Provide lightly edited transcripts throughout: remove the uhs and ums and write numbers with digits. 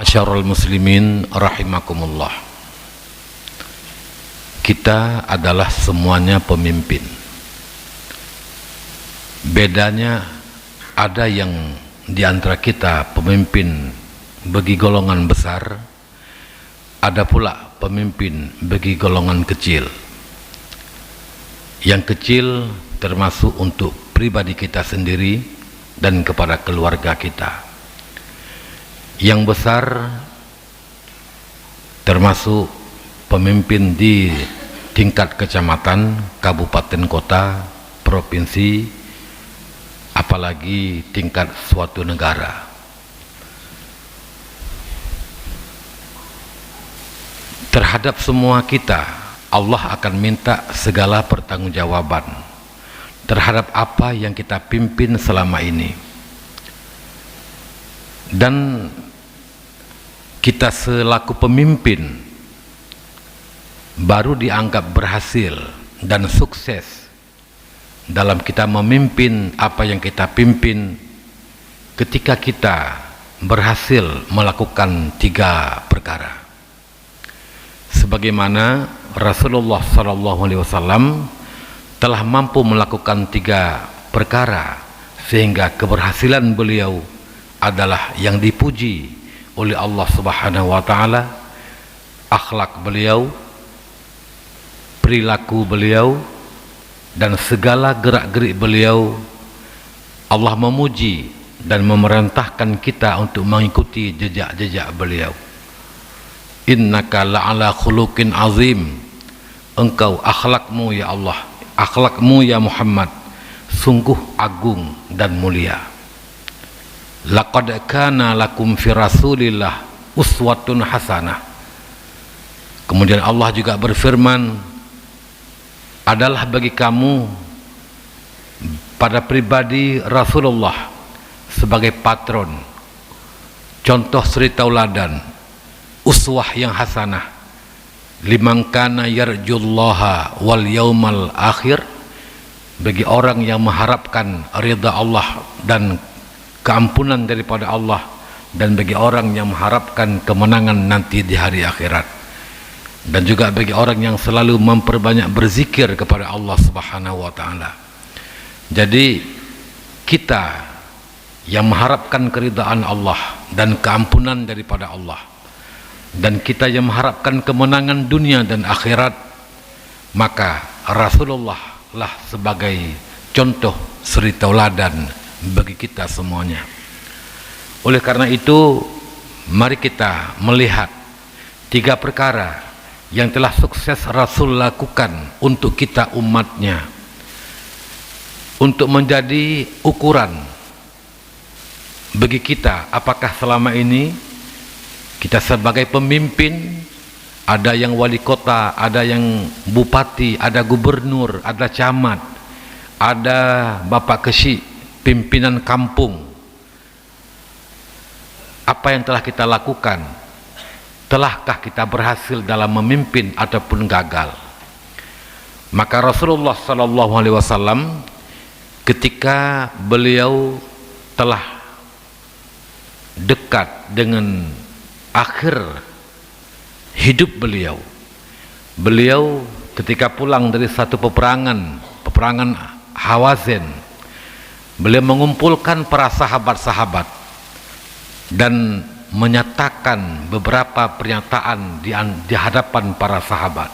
Ma'syarul muslimin rahimakumullah. Kita adalah semuanya pemimpin. Bedanya ada yang di antara kita pemimpin bagi golongan besar, ada pula pemimpin bagi golongan kecil. Yang kecil termasuk untuk pribadi kita sendiri dan kepada keluarga kita. Yang besar termasuk pemimpin di tingkat kecamatan, kabupaten, kota, provinsi, apalagi tingkat suatu negara. Terhadap semua kita, Allah akan minta segala pertanggungjawaban terhadap apa yang kita pimpin selama ini. Dan kita selaku pemimpin baru dianggap berhasil dan sukses dalam kita memimpin apa yang kita pimpin ketika kita berhasil melakukan 3 perkara. Sebagaimana Rasulullah SAW telah mampu melakukan 3 perkara sehingga keberhasilan beliau adalah yang dipuji oleh Allah Subhanahu wa taala. Akhlak beliau, perilaku beliau, dan segala gerak-gerik beliau Allah memuji dan memerintahkan kita untuk mengikuti jejak-jejak beliau. Innaka la'ala khuluqin azim. Engkau akhlakmu ya Allah, akhlakmu ya Muhammad sungguh agung dan mulia. Laqad kana lakum fi Rasulillah uswatun hasanah. Kemudian Allah juga berfirman, adalah bagi kamu pada pribadi Rasulullah sebagai patron, contoh suri tauladan, uswah yang hasanah liman kana yarjullaha wal yaumal akhir, bagi orang yang mengharapkan ridha Allah dan keampunan daripada Allah, dan bagi orang yang mengharapkan kemenangan nanti di hari akhirat, dan juga bagi orang yang selalu memperbanyak berzikir kepada Allah Subhanahu wa taala. Jadi kita yang mengharapkan keridhaan Allah dan keampunan daripada Allah, dan kita yang mengharapkan kemenangan dunia dan akhirat, maka Rasulullah lah sebagai contoh suri tauladan bagi kita semuanya. Oleh karena itu, mari kita melihat 3 perkara yang telah sukses Rasul lakukan untuk kita umatnya, untuk menjadi ukuran bagi kita apakah selama ini kita sebagai pemimpin, ada yang wali kota, ada yang bupati, ada gubernur, ada camat, ada bapak kesi, pimpinan kampung. Apa yang telah kita lakukan? Telahkah kita berhasil dalam memimpin ataupun gagal? Maka Rasulullah SAW ketika beliau telah dekat dengan akhir hidup beliau, beliau ketika pulang dari satu peperangan Hawazin, beliau mengumpulkan para sahabat-sahabat dan menyatakan beberapa pernyataan di hadapan para sahabat.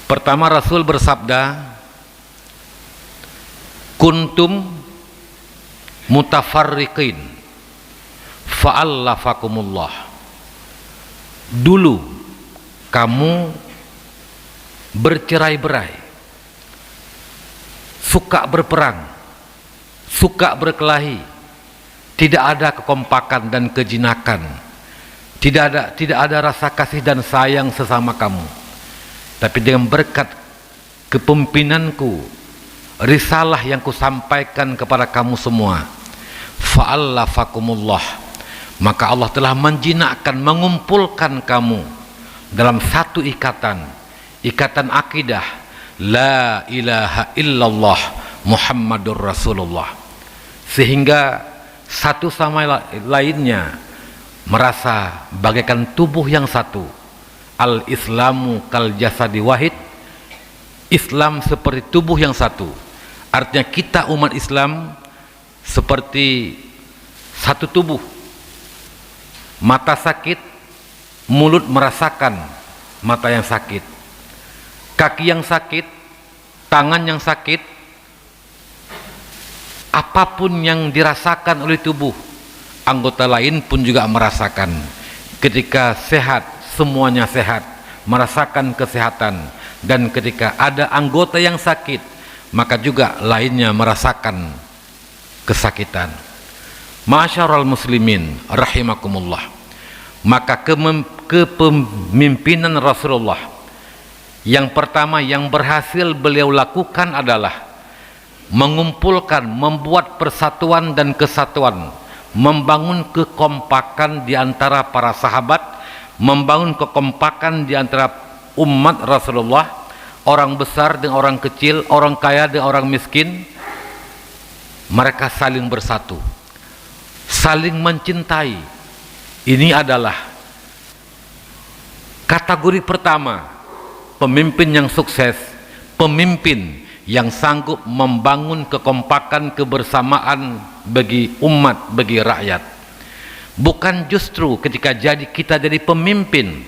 Pertama, Rasul bersabda, kuntum mutafarriqin fa'allafakumullah. Dulu kamu bercerai-berai, suka berperang, suka berkelahi, tidak ada kekompakan dan kejinakan, tidak ada rasa kasih dan sayang sesama kamu. Tapi dengan berkat kepemimpinanku, risalah yang kusampaikan kepada kamu semua, fa'allafakumullah, maka Allah telah menjinakkan, mengumpulkan kamu dalam satu ikatan akidah, la ilaha illallah Muhammadur Rasulullah, sehingga satu sama lainnya merasa bagaikan tubuh yang satu. Al-Islamu kal jasadi wahid, Islam seperti tubuh yang satu. Artinya kita umat Islam seperti satu tubuh. Mata sakit, mulut merasakan mata yang sakit. Kaki yang sakit, tangan yang sakit, apapun yang dirasakan oleh tubuh, anggota lain pun juga merasakan. Ketika sehat, semuanya sehat, merasakan kesehatan. Dan ketika ada anggota yang sakit, maka juga lainnya merasakan kesakitan. Ma'asyiral muslimin rahimakumullah. Maka kepemimpinan Rasulullah yang pertama yang berhasil beliau lakukan adalah mengumpulkan, membuat persatuan dan kesatuan, membangun kekompakan di antara para sahabat, membangun kekompakan di antara umat Rasulullah, orang besar dengan orang kecil, orang kaya dengan orang miskin. Mereka saling bersatu, saling mencintai. Ini adalah kategori pertama pemimpin yang sukses, pemimpin yang sanggup membangun kekompakan, kebersamaan bagi umat, bagi rakyat. Bukan justru ketika kita jadi pemimpin,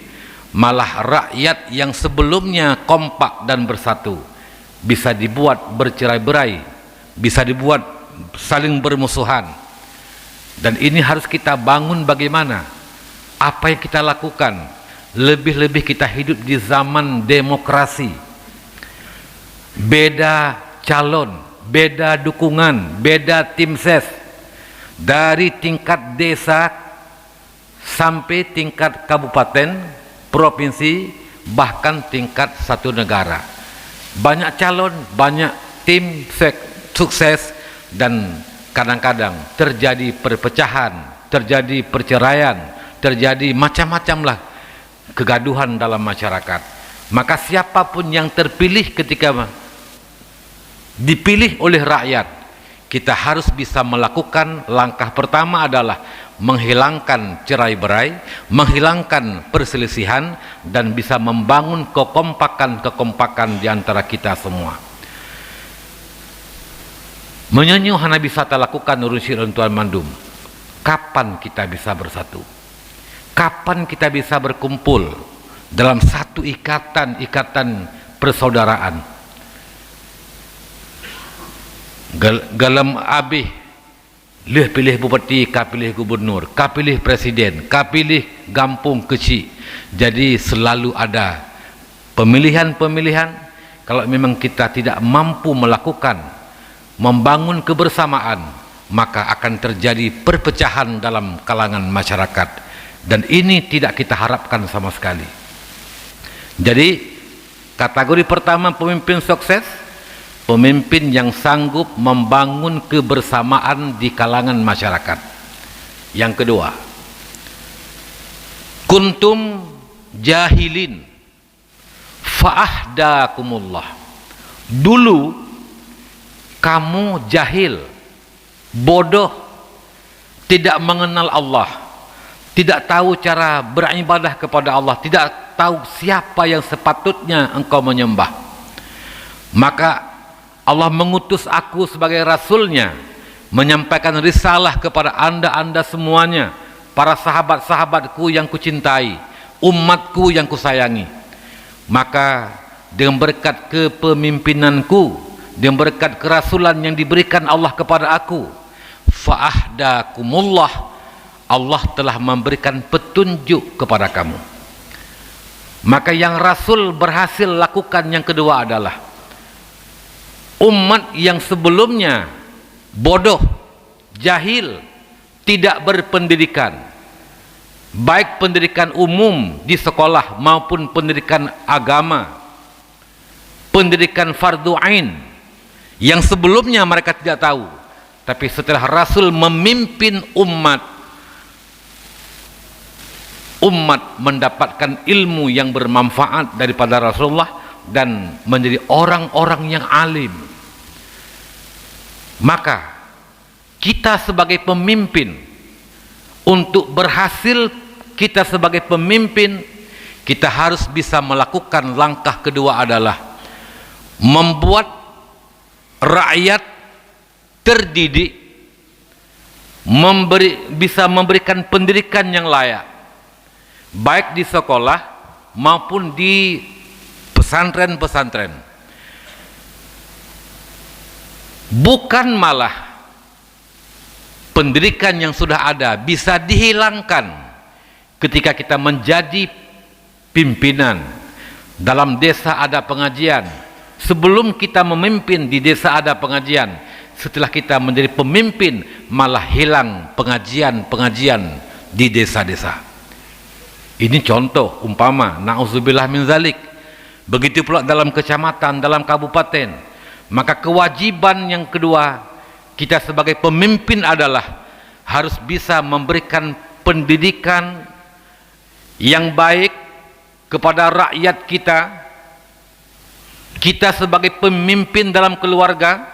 malah rakyat yang sebelumnya kompak dan bersatu bisa dibuat bercerai-berai, bisa dibuat saling bermusuhan. Dan ini harus kita bangun. Bagaimana? Apa yang kita lakukan? Lebih-lebih kita hidup di zaman demokrasi. Beda calon, beda dukungan, beda tim ses. Dari tingkat desa sampai tingkat kabupaten, provinsi, bahkan tingkat satu negara. Banyak calon, banyak tim sukses, dan kadang-kadang terjadi perpecahan, terjadi perceraian, terjadi macam-macam lah kegaduhan dalam masyarakat. Maka siapapun yang terpilih, ketika dipilih oleh rakyat, kita harus bisa melakukan langkah pertama adalah menghilangkan cerai-berai, menghilangkan perselisihan, dan bisa membangun kekompakan di antara kita semua. Menyanyi Nabi Sata lakukan urusi Tuan Mandum. Kapan kita bisa bersatu? Kapan kita bisa berkumpul dalam satu ikatan persaudaraan? Galam abih leh pilih bupati, ka pilih gubernur, ka pilih presiden, ka pilih gampung kecil. Jadi selalu ada pemilihan-pemilihan. Kalau memang kita tidak mampu melakukan, membangun kebersamaan, maka akan terjadi perpecahan dalam kalangan masyarakat, dan ini tidak kita harapkan sama sekali. Jadi kategori pertama pemimpin sukses, pemimpin yang sanggup membangun kebersamaan di kalangan masyarakat. Yang kedua, kuntum jahilin fa'ahdakumullah. Dulu kamu jahil, bodoh, tidak mengenal Allah, tidak tahu cara beribadah kepada Allah, tidak tahu siapa yang sepatutnya engkau menyembah. Maka Allah mengutus aku sebagai rasulnya, menyampaikan risalah kepada anda semuanya, para sahabat-sahabatku yang kucintai, umatku yang kusayangi. Maka dengan berkat kepemimpinanku, dengan berkat kerasulan yang diberikan Allah kepada aku, fa'ahdakumullah, Allah telah memberikan petunjuk kepada kamu. Maka yang Rasul berhasil lakukan yang kedua adalah umat yang sebelumnya bodoh, jahil, tidak berpendidikan, baik pendidikan umum di sekolah maupun pendidikan agama, pendidikan fardu ain, yang sebelumnya mereka tidak tahu. Tapi setelah Rasul memimpin umat mendapatkan ilmu yang bermanfaat daripada Rasulullah dan menjadi orang-orang yang alim. Maka kita sebagai pemimpin Untuk berhasil kita sebagai pemimpin, kita harus bisa melakukan langkah kedua adalah membuat rakyat terdidik, bisa memberikan pendidikan yang layak, baik di sekolah maupun di pesantren-pesantren. Bukan malah pendidikan yang sudah ada bisa dihilangkan ketika kita menjadi pimpinan. Dalam desa ada pengajian, sebelum kita memimpin di desa ada pengajian, setelah kita menjadi pemimpin malah hilang pengajian-pengajian di desa-desa. Ini contoh umpama, na'udzubillah min zalik. Begitu pula dalam kecamatan, dalam kabupaten. Maka kewajiban yang kedua kita sebagai pemimpin adalah harus bisa memberikan pendidikan yang baik kepada rakyat kita. Kita sebagai pemimpin dalam keluarga,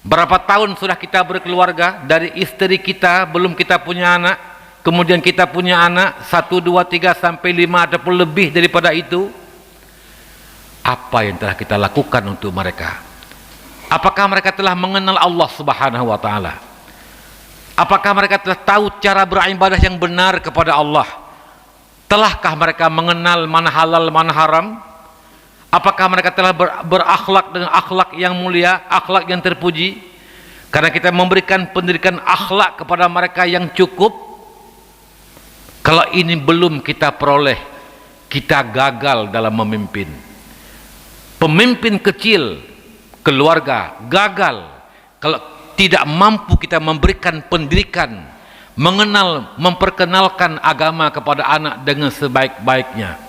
berapa tahun sudah kita berkeluarga, dari istri kita belum kita punya anak, kemudian kita punya anak 1, 2, 3 sampai 5 ataupun lebih daripada itu. Apa yang telah kita lakukan untuk mereka? Apakah mereka telah mengenal Allah Subhanahu wa taala? Apakah mereka telah tahu cara beribadah yang benar kepada Allah? Telahkah mereka mengenal mana halal mana haram? Apakah mereka telah berakhlak dengan akhlak yang mulia, akhlak yang terpuji? Karena kita memberikan pendidikan akhlak kepada mereka yang cukup. Kalau ini belum kita peroleh, kita gagal dalam memimpin. Pemimpin kecil, keluarga gagal kalau tidak mampu kita memberikan pendidikan, mengenal, memperkenalkan agama kepada anak dengan sebaik-baiknya,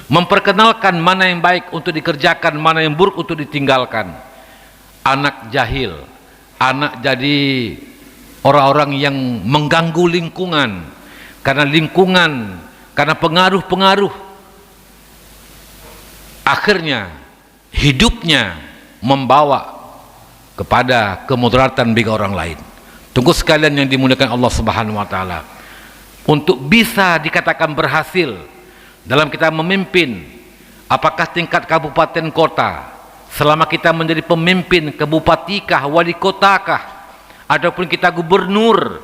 memperkenalkan mana yang baik untuk dikerjakan, mana yang buruk untuk ditinggalkan. Anak jahil, anak jadi orang-orang yang mengganggu lingkungan, karena pengaruh-pengaruh, akhirnya hidupnya membawa kepada kemudaratan bagi orang lain. Tunggu sekalian yang dimuliakan Allah Subhanahu wa taala, untuk bisa dikatakan berhasil dalam kita memimpin, apakah tingkat kabupaten kota, selama kita menjadi pemimpin kebupatikah, wali kotakah, ataupun kita gubernur,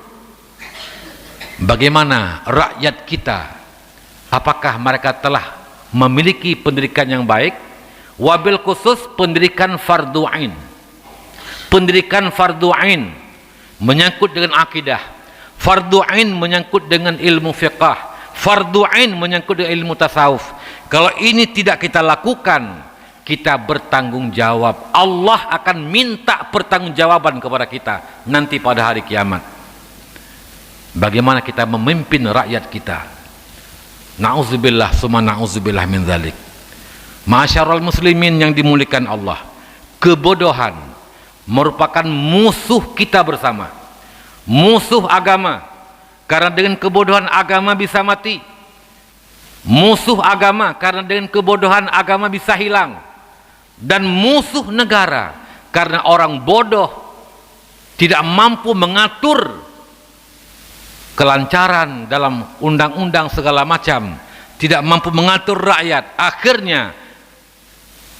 bagaimana rakyat kita, apakah mereka telah memiliki pendidikan yang baik, wabil khusus pendidikan fardu ain. Pendidikan fardu ain menyangkut dengan akidah, fardu ain menyangkut dengan ilmu fiqh, fardu ain menyangkut dengan ilmu tasawuf. Kalau ini tidak kita lakukan, kita bertanggung jawab. Allah akan minta pertanggungjawaban kepada kita nanti pada hari kiamat. Bagaimana kita memimpin rakyat kita? Na'udzubillah summa na'udzubillah min dzalik. Ma'asyiral muslimin yang dimuliakan Allah, kebodohan merupakan musuh kita bersama, musuh agama. Karena dengan kebodohan agama bisa mati. Musuh agama, karena dengan kebodohan agama bisa hilang. Dan musuh negara, karena orang bodoh tidak mampu mengatur kelancaran dalam undang-undang segala macam, tidak mampu mengatur rakyat. Akhirnya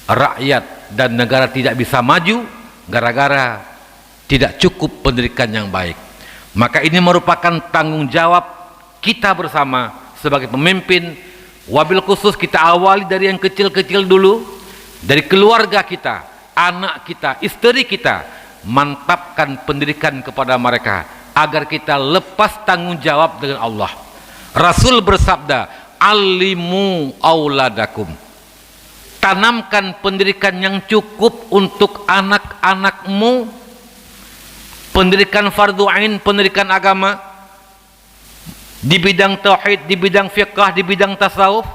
rakyat dan negara tidak bisa maju gara-gara tidak cukup pendidikan yang baik. Maka ini merupakan tanggung jawab kita bersama sebagai pemimpin. Wabil khusus kita awali dari yang kecil-kecil dulu, dari keluarga kita, anak kita, istri kita, mantapkan pendidikan kepada mereka agar kita lepas tanggung jawab dengan Allah. Rasul bersabda, alimu auladakum, tanamkan pendidikan yang cukup untuk anak-anakmu, pendidikan fardu ain, pendidikan agama di bidang tauhid, di bidang fiqh, di bidang tasawuf,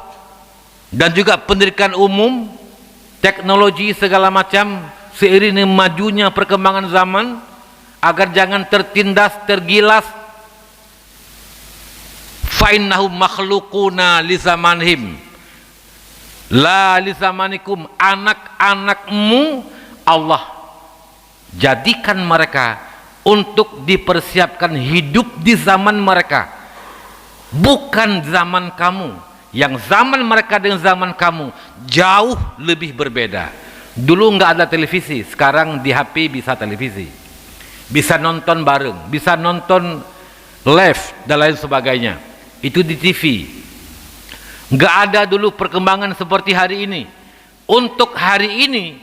dan juga pendidikan umum, teknologi segala macam seiring dengan majunya perkembangan zaman, agar jangan tertindas, tergilas. Fa innahum makhluquna li zamanihim la li zamanikum. Anak-anakmu Allah jadikan mereka untuk dipersiapkan hidup di zaman mereka, bukan zaman kamu. Yang zaman mereka dengan zaman kamu jauh lebih berbeda. Dulu nggak ada televisi, sekarang di HP bisa televisi, bisa nonton bareng, bisa nonton live dan lain sebagainya. Itu di TV. Nggak ada dulu perkembangan seperti hari ini. Untuk hari ini,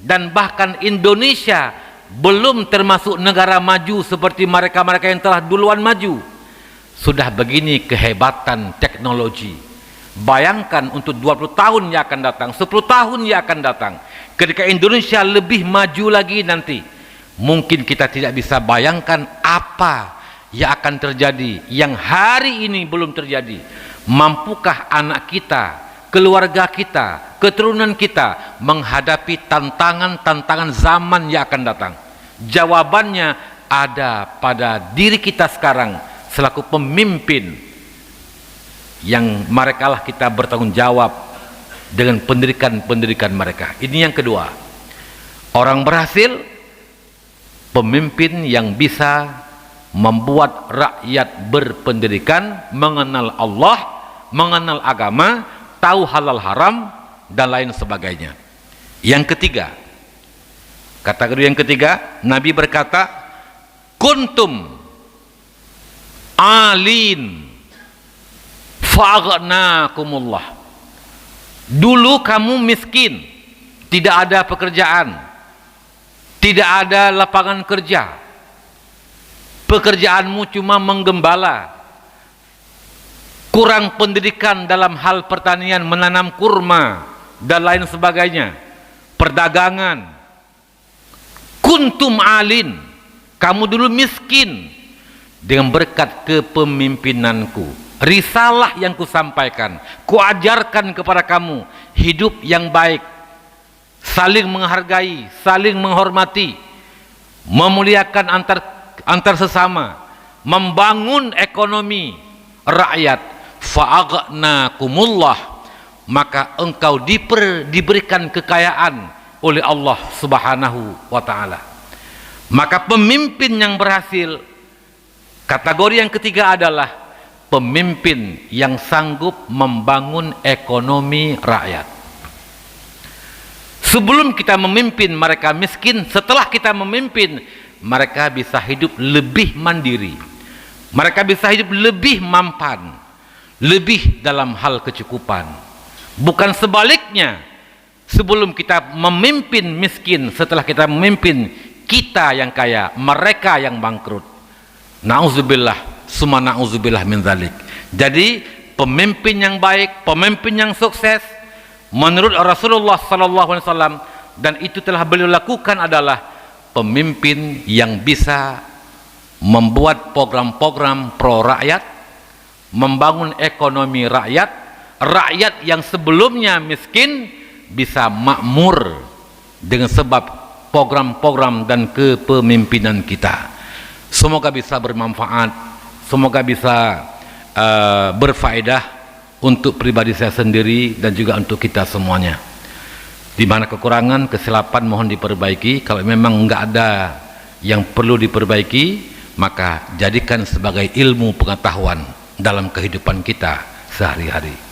dan bahkan Indonesia belum termasuk negara maju seperti mereka-mereka yang telah duluan maju. Sudah begini kehebatan teknologi. Bayangkan untuk 20 tahun yang akan datang, 10 tahun yang akan datang, ketika Indonesia lebih maju lagi nanti, mungkin kita tidak bisa bayangkan apa yang akan terjadi yang hari ini belum terjadi. Mampukah anak kita, keluarga kita, keturunan kita menghadapi tantangan-tantangan zaman yang akan datang? Jawabannya ada pada diri kita sekarang selaku pemimpin, yang mereka lah kita bertanggung jawab dengan pendidikan mereka. Ini yang kedua. Orang berhasil, pemimpin yang bisa membuat rakyat berpendidikan, mengenal Allah, mengenal agama, tahu halal haram, dan lain sebagainya. Yang ketiga, kategori yang ketiga, Nabi berkata, kuntum alin fa'aghnakumullah. Dulu kamu miskin, tidak ada pekerjaan, tidak ada lapangan kerja, pekerjaanmu cuma menggembala, kurang pendidikan dalam hal pertanian, menanam kurma dan lain sebagainya, perdagangan. Kuntum alin, kamu dulu miskin. Dengan berkat kepemimpinanku, risalah yang kusampaikan, kuajarkan kepada kamu hidup yang baik, saling menghargai, saling menghormati, memuliakan antar sesama, membangun ekonomi rakyat. Fa'aghnakumullah, maka engkau diberikan kekayaan oleh Allah Subhanahu wa ta'ala. Maka pemimpin yang berhasil, kategori yang ketiga adalah pemimpin yang sanggup membangun ekonomi rakyat. Sebelum kita memimpin mereka miskin, setelah kita memimpin mereka bisa hidup lebih mandiri, mereka bisa hidup lebih mampan, lebih dalam hal kecukupan. Bukan sebaliknya, sebelum kita memimpin miskin, setelah kita memimpin kita yang kaya, mereka yang bangkrut. Na'udzubillah, summa na'udzubillah min dzalik. Jadi pemimpin yang baik, pemimpin yang sukses menurut Rasulullah SAW, dan itu telah beliau lakukan, adalah pemimpin yang bisa membuat program-program pro rakyat, membangun ekonomi rakyat, rakyat yang sebelumnya miskin bisa makmur dengan sebab program-program dan kepemimpinan kita. Semoga bisa bermanfaat, semoga bisa berfaedah untuk pribadi saya sendiri dan juga untuk kita semuanya. Di mana kekurangan, kesilapan mohon diperbaiki. Kalau memang enggak ada yang perlu diperbaiki, maka jadikan sebagai ilmu pengetahuan dalam kehidupan kita sehari-hari.